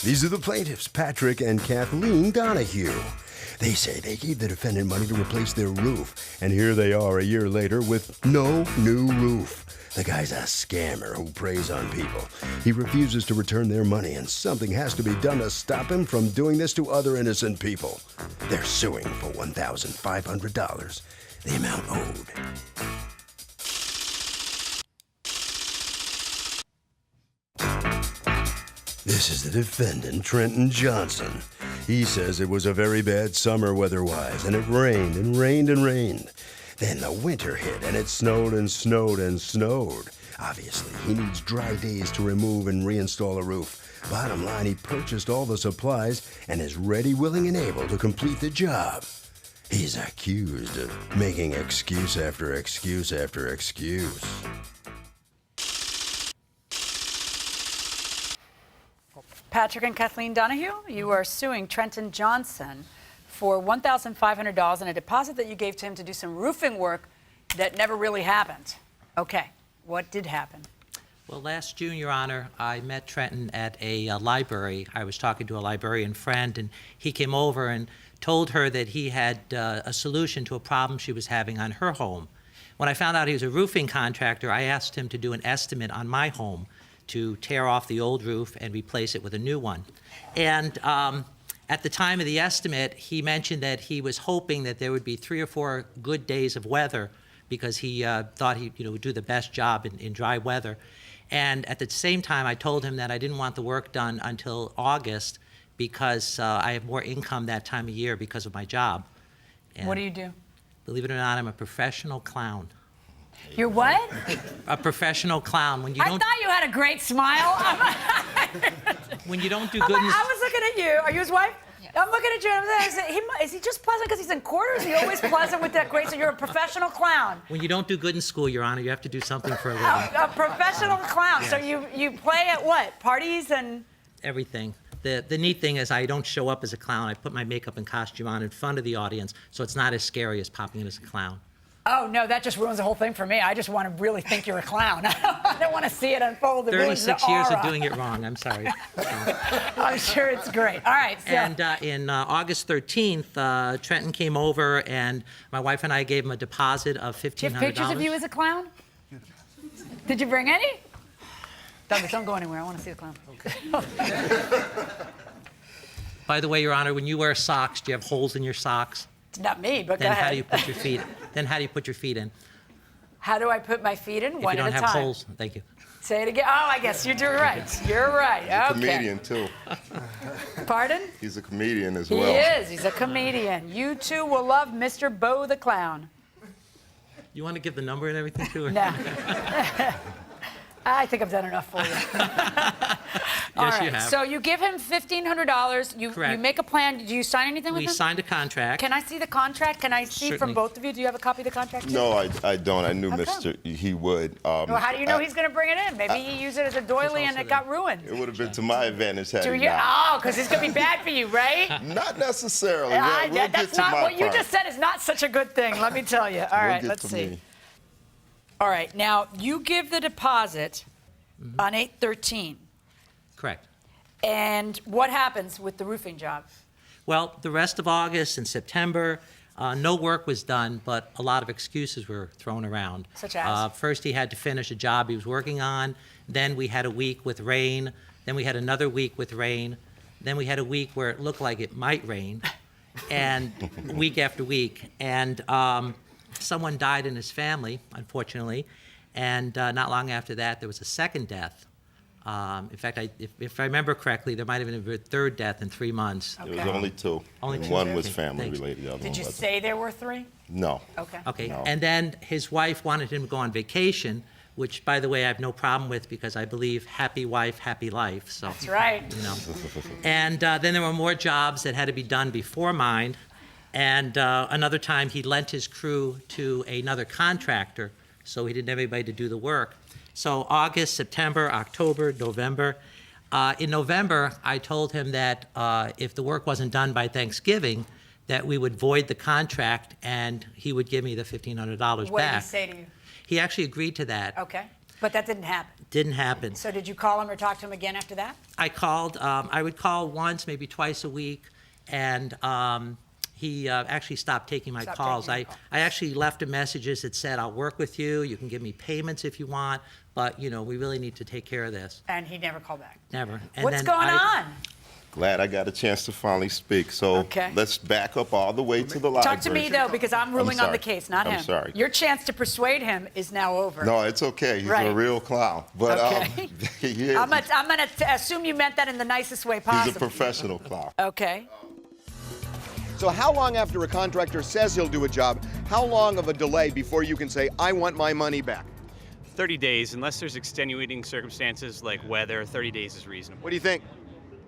These are the plaintiffs, Patrick and Kathleen Donahue. They say they gave the defendant money to replace their roof, and here they are a year later with no new roof. The guy's a scammer who preys on people. He refuses to return their money, and something has to be done to stop him from doing this to other innocent people. They're suing for $1,500, the amount owed. This is the defendant, Trenton Johnson. He says it was a very bad summer weather-wise, and it rained and rained and rained. Then the winter hit, and it snowed and snowed and snowed. Obviously, he needs dry days to remove and reinstall a roof. Bottom line, he purchased all the supplies and is ready, willing, and able to complete the job. He's accused of making excuse after excuse after excuse. Patrick and Kathleen Donahue, you are suing Trenton Johnson for $1,500 in a deposit that you gave to him to do some roofing work that never really happened. Okay, what did happen? Well, last June, Your Honor, I met Trenton at a library. I was talking to a librarian friend, and he came over and told her that he had a solution to a problem she was having on her home. When I found out he was a roofing contractor, I asked him to do an estimate on my home to tear off the old roof and replace it with a new one. And at the time of the estimate, he mentioned that he was hoping that there would be 3 or 4 good days of weather because he thought he would do the best job in dry weather. And at the same time, I told him that I didn't want the work done until August because I have more income that time of year because of my job. And what do you do? Believe it or not, I'm a professional clown. You're what? A professional clown. When you I don't, thought you had a great smile. when you don't do good. I was looking at you. Are you his wife? Yes. I'm looking at you. Is he just pleasant because he's in quarters? Is he always pleasant with that great? So you're a professional clown. When you don't do good in school, Your Honor, you have to do something for a living. A professional clown. Yes. So you play at what? Parties and everything. The neat thing is I don't show up as a clown. I put my makeup and costume on in front of the audience, so it's not as scary as popping in as a clown. Oh, no, that just ruins the whole thing for me. I just want to really think you're a clown. I don't want to see it unfold. 36 years of doing it wrong. I'm sorry. I'm sure it's great. All right. So. And in August 13th, Trenton came over, and my wife and I gave him a deposit of $1,500. Do you have pictures of you as a clown? Did you bring any? Douglas, don't go anywhere. I want to see the clown. Okay. By the way, Your Honor, when you wear socks, do you have holes in your socks? Not me, but then go ahead. How do you put your feet? Then how do you put your feet in? How do I put my feet in? If One you don't at a have time. holes, thank you. Say it again. Oh, I guess you're right. You're right. He's a Okay. comedian, too. Pardon? He's a comedian as He well. is. He's a comedian. You too will love Mr. Bo the Clown. You want to give the number and everything to her? No. I think I've done enough for you. All Yes, right. you have. So you give him $1,500. You Correct. make a plan. Do you sign anything with We him? signed a contract. Can I see the contract? Can I see from Certainly. both of you? Do you have a copy of the contract? too? No, I don't. I knew How Mr. He would. Well, how do you know he's going to bring it in? Maybe he used it as a doily and it got ruined. It would have been to my advantage had Do he you? not. Oh, because it's going to be bad for you, right? Not necessarily. We'll get That's to not my what you part. just said. Is not such a good thing. Let me tell you. All right, We'll get let's to see. me. All right, now you give the deposit on 8/13, Correct. and what happens with the roofing job? Well, the rest of August and September, no work was done, but a lot of excuses were thrown around. Such as? First, he had to finish a job he was working on. Then we had a week with rain. Then we had another week with rain. Then we had a week where it looked like it might rain, and week after week. And someone died in his family, unfortunately, and not long after that, there was a second death. In fact, if I remember correctly, there might have been a third death in 3 months. It was only 2. Only and 2. One was Okay, family thanks. related. The other Did one you wasn't. say there were 3? No. Okay. Okay, No. and then his wife wanted him to go on vacation, which, by the way, I have no problem with because I believe happy wife, happy life. So, That's right. you know. And then there were more jobs that had to be done before mine. And another time he lent his crew to another contractor, so he didn't have anybody to do the work. So August, September, October, November. In November, I told him that if the work wasn't done by Thanksgiving, that we would void the contract and he would give me the $1,500 What did he back. say to you? He actually agreed to that. Okay. But that didn't happen. Didn't happen. So did you call him or talk to him again after that? I called, I would call once, maybe twice a week, and he actually stopped taking my calls. I actually left him messages that said, I'll work with you, you can give me payments if you want, but, you know, we really need to take care of this. And he never called back? Never. And What's then going on? Glad I got a chance to finally speak. So Okay. let's back up all the way to the library. Talk to me, though, because I'm ruling on the case, not him. I'm sorry. Your chance to persuade him is now over. No, it's okay. He's Right. a real clown. But Okay. he is. I'm going to assume you meant that in the nicest way possible. He's a professional clown. Okay. So how long after a contractor says he'll do a job, how long of a delay before you can say, I want my money back? 30 days, unless there's extenuating circumstances like weather, 30 days is reasonable. What do you think?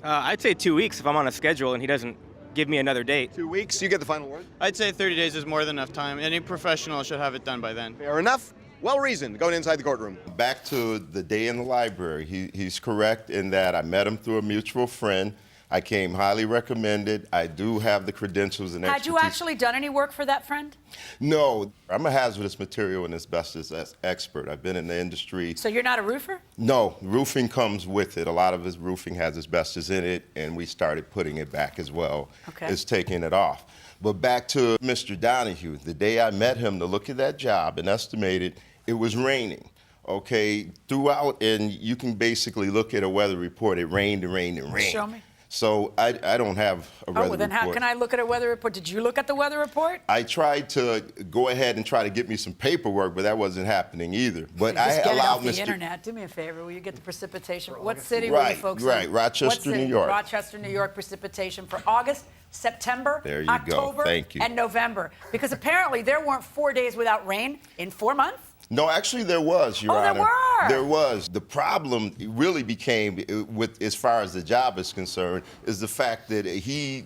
I'd say 2 weeks if I'm on a schedule and he doesn't give me another date. 2 weeks? You get the final word? I'd say 30 days is more than enough time. Any professional should have it done by then. Fair enough. Well reasoned. Going inside the courtroom. Back to the day in the library. He's correct in that I met him through a mutual friend. I came highly recommended. I do have the credentials and expertise. Had you actually done any work for that friend? No, I'm a hazardous material and asbestos expert. I've been in the industry. So you're not a roofer? No, roofing comes with it. A lot of his roofing has asbestos in it, and we started putting it back as well as taking it off. But back to Mr. Donahue, the day I met him to look at that job and estimated it was raining. Okay, throughout, and you can basically look at a weather report. It rained and rained and rained. Show me. So I don't have a weather Oh, well, then report. how can I look at a weather report? Did you look at the weather report? I tried to go ahead and try to get me some paperwork, but that wasn't happening either. But Just I get it allowed off the Mr. internet. Do me a favor. Will you get the precipitation? What city were you folks in? Right, Rochester, What city? New York. Rochester, New York precipitation for August, September, There you go. October, Thank you. and November. Because apparently there weren't 4 days without rain in 4 months. No, actually there was, Your Honor. there were? There was. The problem really became, with as far as the job is concerned, is the fact that he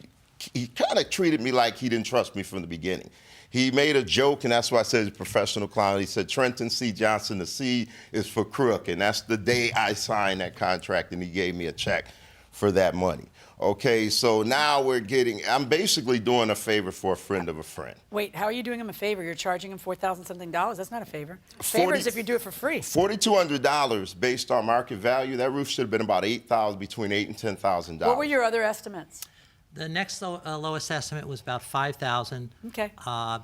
kind of treated me like he didn't trust me from the beginning. He made a joke, and that's why I said he's a professional clown. He said, Trenton C. Johnson, the C is for crook. And that's the day I signed that contract, and he gave me a check for that money. Okay, so now I'm basically doing a favor for a friend of a friend. Wait, how are you doing him a favor? You're charging him $4,000 something. That's not a favor. Favor is if you do it for free. $4,200 based on market value. That roof should have been about $8,000, between $8,000 and $10,000. What were your other estimates? The next lowest estimate was about $5,000. Okay.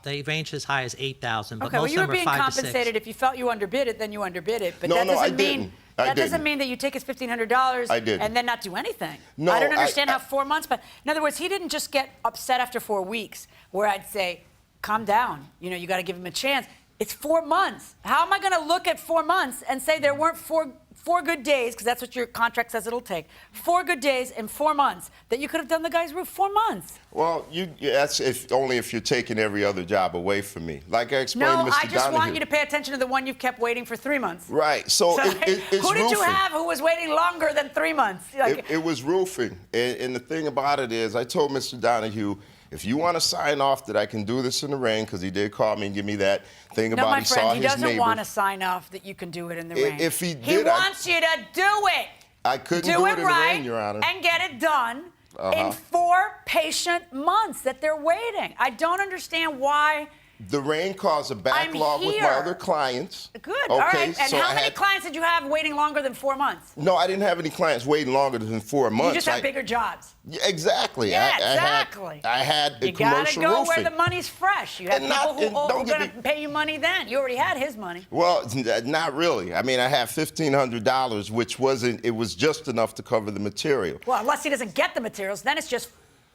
They ranged as high as $8,000, but Okay, well, most you of were them being are 5 to 6. compensated. If you felt you underbid it, then you underbid it. But No, that no, I doesn't mean didn't. I that doesn't didn't. mean that you take his $1,500 I didn't. and then not do anything. No, I don't understand I- how 4 months. But in other words, he didn't just get upset after 4 weeks, where I'd say, "Calm down. You know, you got to give him a chance." It's 4 months. How am I going to look at 4 months and say there weren't four good days, because that's what your contract says it'll take, 4 good days in 4 months that you could have done the guy's roof 4 months? Well, that's only if you're taking every other job away from me. Like I explained No, to Mr. I just Donahue. want you to pay attention to the one you've kept waiting for 3 months. Right, so So, it's who did you roofing. have who was waiting longer than 3 months? Like, It was roofing. And the thing about it is, I told Mr. Donahue, if you want to sign off that I can do this in the rain, because he did call me and give me that thing no, about my he saw friend, he his doesn't neighbor. want to sign off that you can do it in the rain. If he he did, wants you to do it. I couldn't do do it it in right the rain, Your Honor. and get it done in 4 patient months that they're waiting. I don't understand why. The rain caused a backlog with my here. other clients. Good. Okay, All right. And so how many clients did you have waiting longer than 4 months? No, I didn't have any clients waiting longer than 4 months. You just have bigger jobs. Yeah, exactly. Yeah, exactly. I had a You gotta commercial go roofing. where the money's fresh. You have And not- people and who are don't get going to me- pay you money then. You already had his money. Well, not really. I mean, I had $1,500, which it was just enough to cover the material. Well, unless he doesn't get the materials, then it's just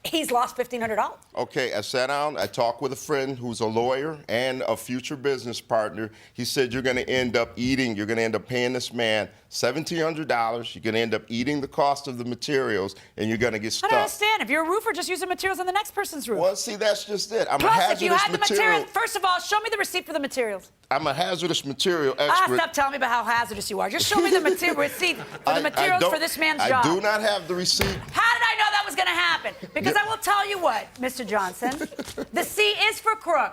he's lost $1,500. Okay, I sat down, I talked with a friend who's a lawyer and a future business partner. He said, you're going to end up paying this man $1,700. You're going to end up eating the cost of the materials, and you're going to get I stuck. don't understand. If you're a roofer, just use the materials on the next person's roof. Well, see, that's just it. I'm a Plus, if hazardous you had the material. materials, first of all, show me the receipt for the materials. I'm a hazardous material expert. Stop telling me about how hazardous you are. Just show me the receipt for the materials for this man's job. I do not have the receipt. How did I know that was going to happen? Because I will tell you what, Mr. Johnson, the C is for crook.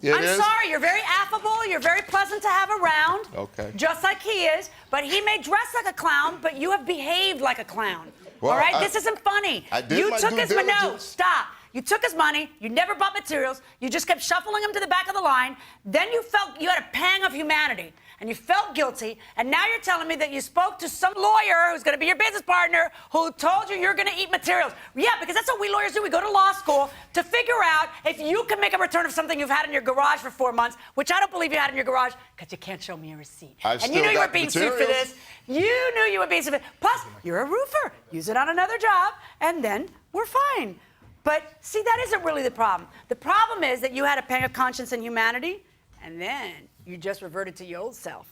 I'm sorry, you're very affable, you're very pleasant to have around. Okay. Just like he is, but he may dress like a clown, but you have behaved like a clown. Well, all right, this isn't funny. I did You my took due his money. No, diligence. stop. You took his money, you never bought materials, you just kept shuffling him to the back of the line, then you felt you had a pang of humanity. and you felt guilty, and now you're telling me that you spoke to some lawyer who's going to be your business partner who told you you're going to eat materials. Yeah, because that's what we lawyers do. We go to law school to figure out if you can make a return of something you've had in your garage for 4 months, which I don't believe you had in your garage because you can't show me a receipt. I've And you still knew you were got being sued for materials. this. You knew you were being sued for this. Plus, you're a roofer. Use it on another job, and then we're fine. But see, that isn't really the problem. The problem is that you had a pang of conscience and humanity, and then you just reverted to your old self.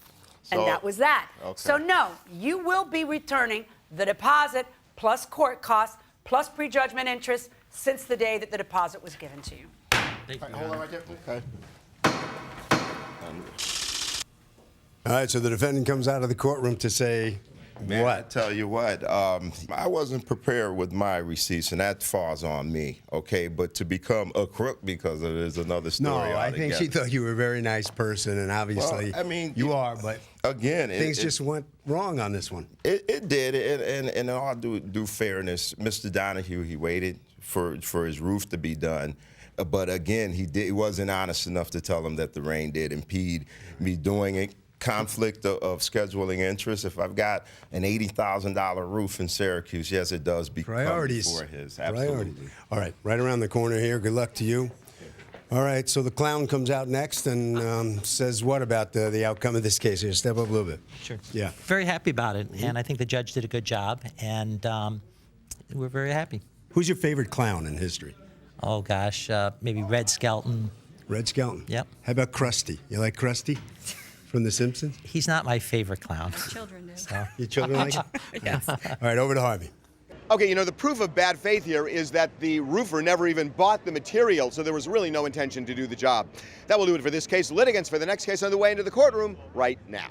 And So- that was that. Okay. So no, you will be returning the deposit plus court costs plus prejudgment interest since the day that the deposit was given to you. Thank you, Your Hold on Honor. right there. Okay. All right, so the defendant comes out of the courtroom to say Man, I what? tell you what, I wasn't prepared with my receipts, and that falls on me, okay? But to become a crook because of it is another No, story I think she altogether. thought you were a very nice person, and obviously Well, I mean, you are, but Again, things just went wrong on this one. It did, and in all due fairness, Mr. Donahue, he waited for his roof to be done. But again, he wasn't honest enough to tell him that the rain did impede me doing it. Conflict of scheduling interest. If I've got an $80,000 roof in Syracuse, yes, it does become Priorities. before his. Absolutely. Priorities. All right, right around the corner here. Good luck to you. All right, so the clown comes out next and says what about the outcome of this case? Here, step up a little bit. Sure. Yeah. Very happy about it, and I think the judge did a good job, and we're very happy. Who's your favorite clown in history? Oh, gosh, maybe Red Skelton. Red Skelton? Yep. How about Krusty? You like Krusty from The Simpsons? He's not my favorite clown. Children do. So. Your children like it? Yes. All right, over to Harvey. Okay, you know, the proof of bad faith here is that the roofer never even bought the material, so there was really no intention to do the job. That will do it for this case. Litigants for the next case on the way into the courtroom right now.